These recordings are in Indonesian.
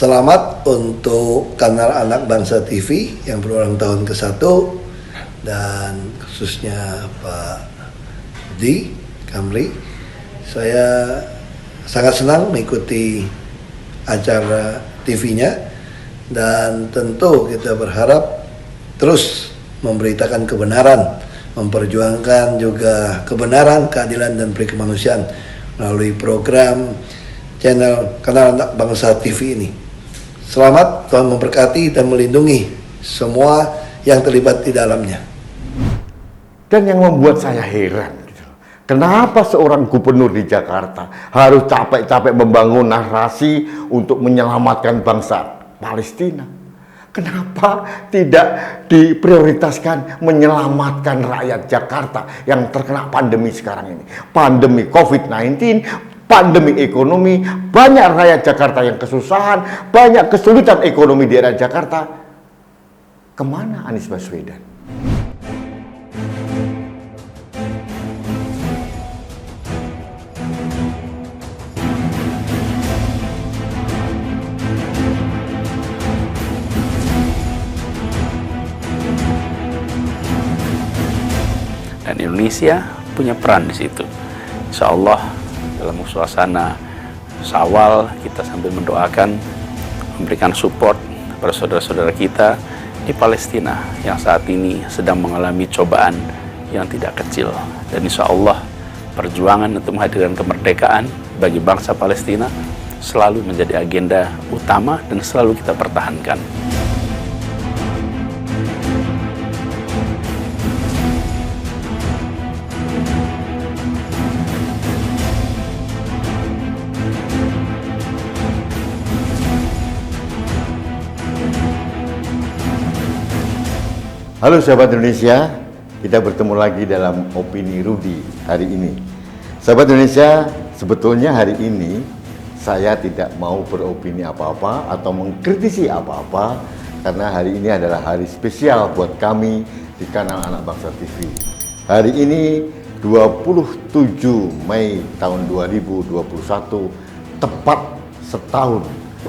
Selamat untuk kanal Anak Bangsa TV yang berulang tahun ke-1 dan khususnya Pak Di Kamli. Saya sangat senang mengikuti acara TV-nya dan tentu kita berharap terus memberitakan kebenaran, memperjuangkan juga kebenaran, keadilan dan perikemanusiaan melalui program channel kanal Anak Bangsa TV ini. Selamat, Tuhan memberkati dan melindungi semua yang terlibat di dalamnya. Dan yang membuat saya heran, kenapa seorang gubernur di Jakarta harus capek-capek membangun narasi untuk menyelamatkan bangsa Palestina? Kenapa tidak diprioritaskan menyelamatkan rakyat Jakarta yang terkena pandemi sekarang ini? Pandemi COVID-19, pandemi ekonomi, banyak rakyat Jakarta yang kesusahan, banyak kesulitan ekonomi di daerah Jakarta. Kemana Anies Baswedan? Dan Indonesia punya peran di situ. Insya Allah dalam suasana Syawal kita sambil mendoakan, memberikan support kepada saudara-saudara kita di Palestina yang saat ini sedang mengalami cobaan yang tidak kecil. Dan insya Allah perjuangan untuk menghadirkan kemerdekaan bagi bangsa Palestina selalu menjadi agenda utama dan selalu kita pertahankan. Halo sahabat Indonesia, kita bertemu lagi dalam Opini Rudi hari ini. Sahabat Indonesia, sebetulnya hari ini saya tidak mau beropini apa-apa atau mengkritisi apa-apa, karena hari ini adalah hari spesial buat kami di kanal Anak Bangsa TV. Hari ini 27 Mei tahun 2021, tepat setahun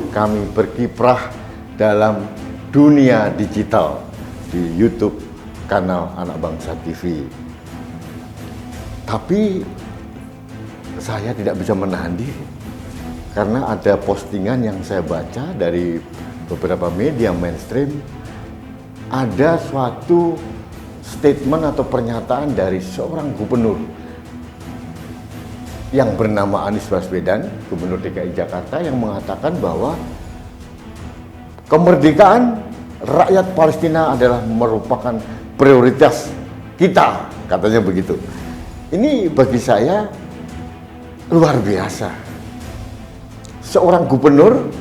kami berkiprah dalam dunia digital di YouTube kanal Anak Bangsa TV. Tapi saya tidak bisa menahan diri karena ada postingan yang saya baca dari beberapa media mainstream. Ada suatu statement atau pernyataan dari seorang gubernur yang bernama Anies Baswedan, Gubernur DKI Jakarta, yang mengatakan bahwa kemerdekaan rakyat Palestina adalah merupakan prioritas kita, katanya begitu. Ini bagi saya luar biasa. Seorang gubernur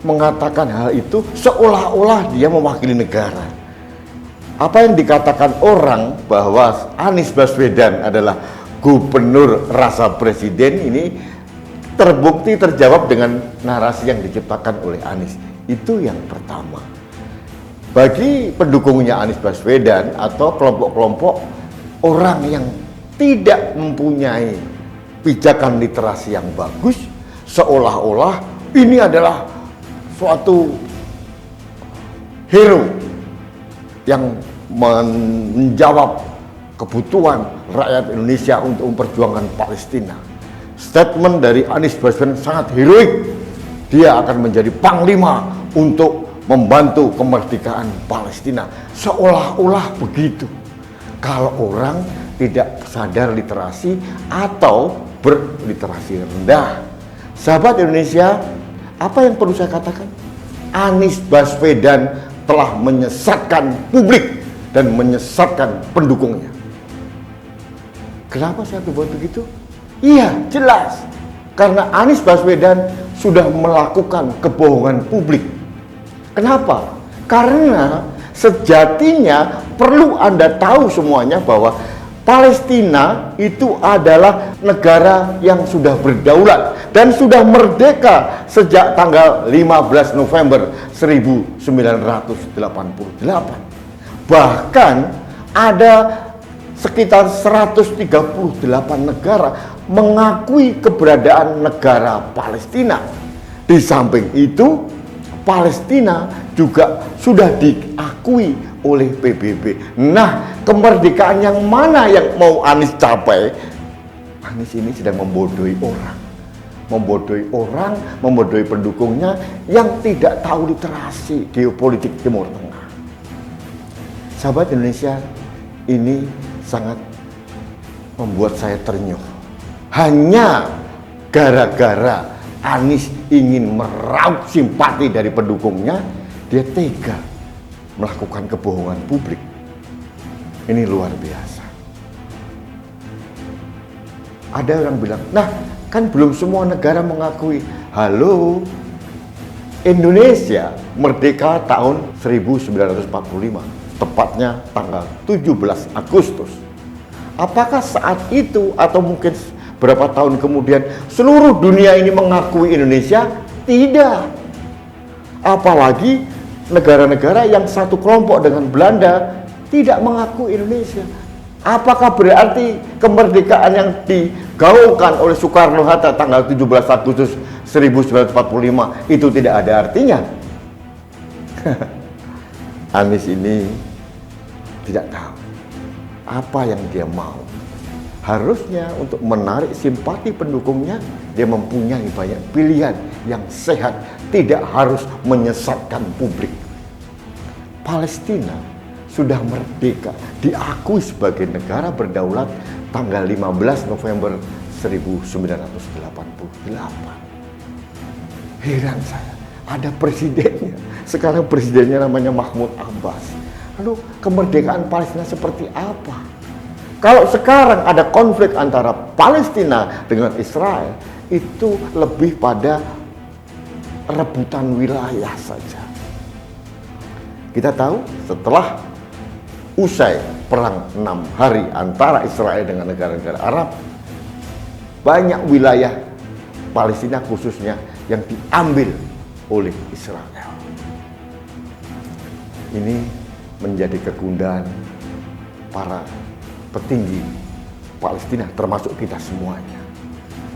mengatakan hal itu seolah-olah dia mewakili negara. Apa yang dikatakan orang bahwa Anies Baswedan adalah gubernur rasa presiden ini terbukti terjawab dengan narasi yang diciptakan oleh Anies. Itu yang pertama. Bagi pendukungnya Anies Baswedan atau kelompok-kelompok orang yang tidak mempunyai pijakan literasi yang bagus, seolah-olah ini adalah suatu hero yang menjawab kebutuhan rakyat Indonesia untuk memperjuangkan Palestina. Statement dari Anies Baswedan sangat heroik. Dia akan menjadi panglima untuk membantu kemerdekaan Palestina, seolah-olah begitu. Kalau orang tidak sadar literasi atau berliterasi rendah. Sahabat Indonesia, apa yang perlu saya katakan? Anies Baswedan telah menyesatkan publik dan menyesatkan pendukungnya. Kenapa saya berbuat begitu? Iya, jelas. Karena Anies Baswedan sudah melakukan kebohongan publik. Kenapa? Karena sejatinya perlu Anda tahu semuanya bahwa Palestina itu adalah negara yang sudah berdaulat dan sudah merdeka sejak tanggal 15 November 1988. Bahkan ada sekitar 138 negara mengakui keberadaan negara Palestina. Di samping itu, Palestina juga sudah diakui oleh PBB. Nah, kemerdekaan yang mana yang mau Anies capai? Anies ini sedang membodohi orang. Membodohi pendukungnya yang tidak tahu literasi geopolitik Timur Tengah. Sahabat Indonesia, ini sangat membuat saya ternyuh. Hanya gara-gara Anies ingin meraup simpati dari pendukungnya, dia tega melakukan kebohongan publik. Ini luar biasa. Ada orang bilang, nah kan belum semua negara mengakui. Halo, Indonesia merdeka tahun 1945, tepatnya tanggal 17 Agustus. Apakah saat itu atau mungkin berapa tahun kemudian seluruh dunia ini mengakui Indonesia? Tidak. Apalagi negara-negara yang satu kelompok dengan Belanda tidak mengakui Indonesia. Apakah berarti kemerdekaan yang digaungkan oleh Soekarno-Hatta tanggal 17 Agustus 1945 itu tidak ada artinya? Anies ini tidak tahu apa yang dia mau. Harusnya untuk menarik simpati pendukungnya, dia mempunyai banyak pilihan yang sehat, tidak harus menyesatkan publik. Palestina sudah merdeka, diakui sebagai negara berdaulat tanggal 15 November 1988. Heran saya, ada presidennya. Sekarang presidennya namanya Mahmud Abbas. Lalu kemerdekaan Palestina seperti apa? Kalau sekarang ada konflik antara Palestina dengan Israel, itu lebih pada rebutan wilayah saja. Kita tahu setelah usai perang 6 hari antara Israel dengan negara-negara Arab, banyak wilayah Palestina khususnya yang diambil oleh Israel. Ini menjadi kegundahan para petinggi Palestina, termasuk kita semuanya.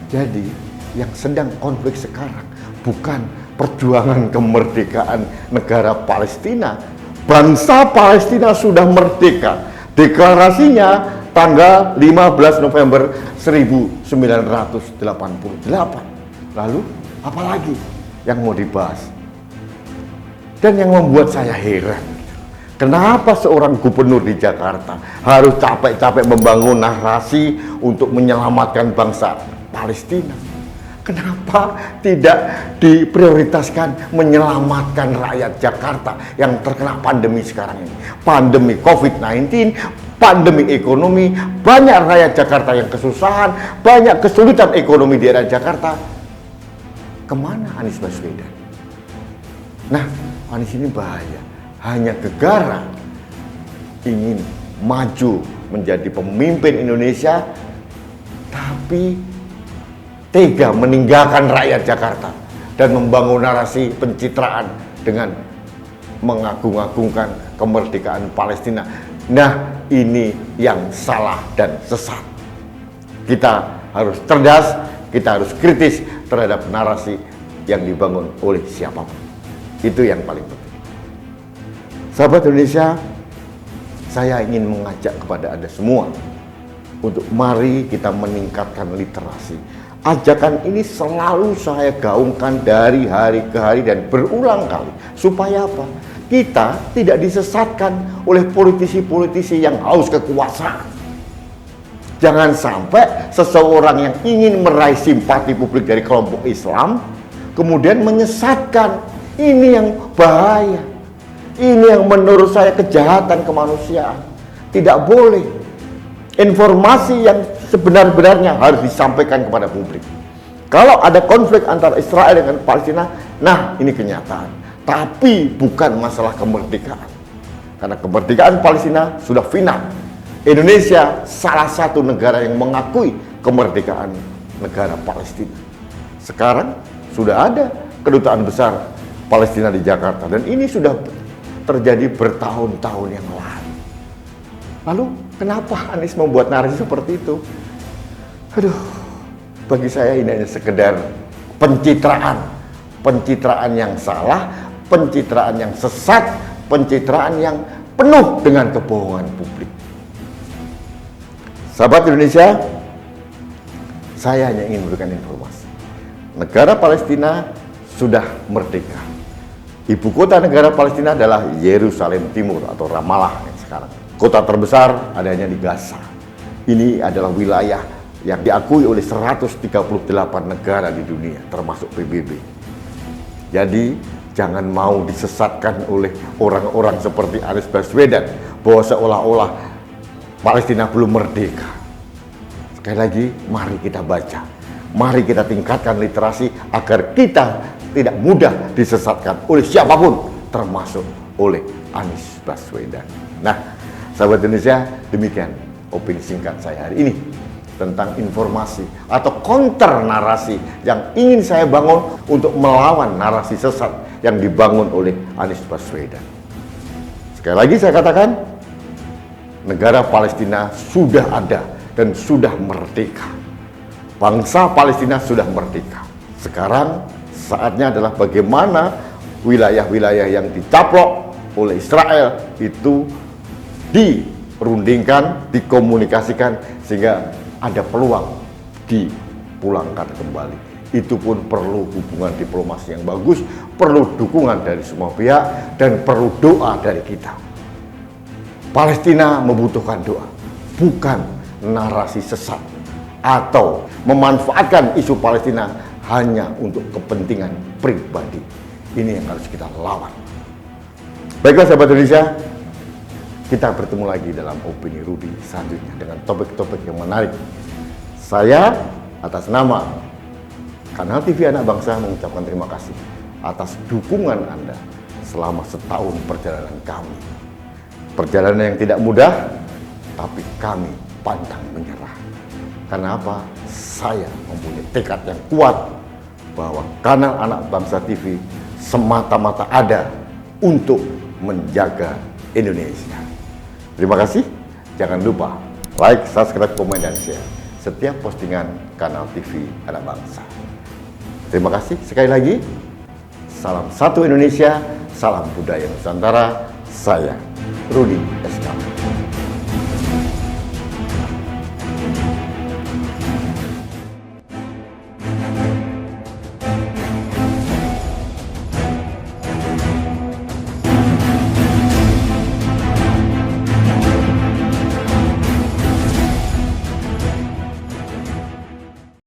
Jadi yang sedang konflik sekarang bukan perjuangan kemerdekaan negara Palestina. Bangsa Palestina sudah merdeka. Deklarasinya tanggal 15 November 1988. Lalu apalagi yang mau dibahas? Dan yang membuat saya heran, kenapa seorang gubernur di Jakarta harus capek-capek membangun narasi untuk menyelamatkan bangsa Palestina? Kenapa tidak diprioritaskan menyelamatkan rakyat Jakarta yang terkena pandemi sekarang ini? Pandemi COVID-19, pandemi ekonomi, banyak rakyat Jakarta yang kesusahan, banyak kesulitan ekonomi di daerah Jakarta. Kemana Anies Baswedan? Nah, Anies ini bahaya. Hanya gegara ingin maju menjadi pemimpin Indonesia, tapi tega meninggalkan rakyat Jakarta dan membangun narasi pencitraan dengan mengagung-agungkan kemerdekaan Palestina. Nah, ini yang salah dan sesat. Kita harus cerdas, kita harus kritis terhadap narasi yang dibangun oleh siapapun. Itu yang paling penting. Sahabat Indonesia, saya ingin mengajak kepada Anda semua untuk mari kita meningkatkan literasi. Ajakan ini selalu saya gaungkan dari hari ke hari dan berulang kali. Supaya apa? Kita tidak disesatkan oleh politisi-politisi yang haus kekuasaan. Jangan sampai seseorang yang ingin meraih simpati publik dari kelompok Islam kemudian menyesatkan. Ini yang bahaya. Ini yang menurut saya kejahatan kemanusiaan. Tidak boleh. Informasi yang sebenar-benarnya harus disampaikan kepada publik. Kalau ada konflik antara Israel dengan Palestina, nah ini kenyataan. Tapi bukan masalah kemerdekaan. Karena kemerdekaan Palestina sudah final. Indonesia salah satu negara yang mengakui kemerdekaan negara Palestina. Sekarang sudah ada kedutaan besar Palestina di Jakarta. Dan ini sudah terjadi bertahun-tahun yang lalu. Lalu kenapa Anies membuat narasi seperti itu? Aduh, bagi saya ini hanya sekedar pencitraan yang salah, pencitraan yang sesat, pencitraan yang penuh dengan kebohongan publik. Sahabat Indonesia, saya hanya ingin memberikan informasi. Negara Palestina sudah merdeka. Ibu kota negara Palestina adalah Yerusalem Timur atau Ramallah yang sekarang. Kota terbesar adanya di Gaza. Ini adalah wilayah yang diakui oleh 138 negara di dunia, termasuk PBB. Jadi, jangan mau disesatkan oleh orang-orang seperti Anies Baswedan bahwa seolah-olah Palestina belum merdeka. Sekali lagi, mari kita baca. Mari kita tingkatkan literasi agar kita tidak mudah disesatkan oleh siapapun, termasuk oleh Anies Baswedan. Nah, sahabat Indonesia, demikian opini singkat saya hari ini tentang informasi atau counter narasi yang ingin saya bangun untuk melawan narasi sesat yang dibangun oleh Anies Baswedan. Sekali lagi saya katakan, negara Palestina sudah ada dan sudah merdeka. Bangsa Palestina sudah merdeka. Sekarang saatnya adalah bagaimana wilayah-wilayah yang dicaplok oleh Israel itu dirundingkan, dikomunikasikan sehingga ada peluang dipulangkan kembali. Itu pun perlu hubungan diplomasi yang bagus, perlu dukungan dari semua pihak, dan perlu doa dari kita. Palestina membutuhkan doa, bukan narasi sesat atau memanfaatkan isu Palestina hanya untuk kepentingan pribadi. Ini yang harus kita lawan. Baiklah sahabat Indonesia, kita bertemu lagi dalam opini Rudi selanjutnya dengan topik-topik yang menarik. Saya atas nama Kanal TV Anak Bangsa mengucapkan terima kasih atas dukungan Anda selama setahun perjalanan kami. Perjalanan yang tidak mudah, tapi kami pantang menyerah. Karena apa? Saya mempunyai tekad yang kuat bahwa Kanal Anak Bangsa TV semata-mata ada untuk menjaga Indonesia. Terima kasih. Jangan lupa like, subscribe, komen, dan share setiap postingan Kanal TV Anak Bangsa. Terima kasih sekali lagi. Salam satu Indonesia, salam budaya Nusantara. Saya Rudi.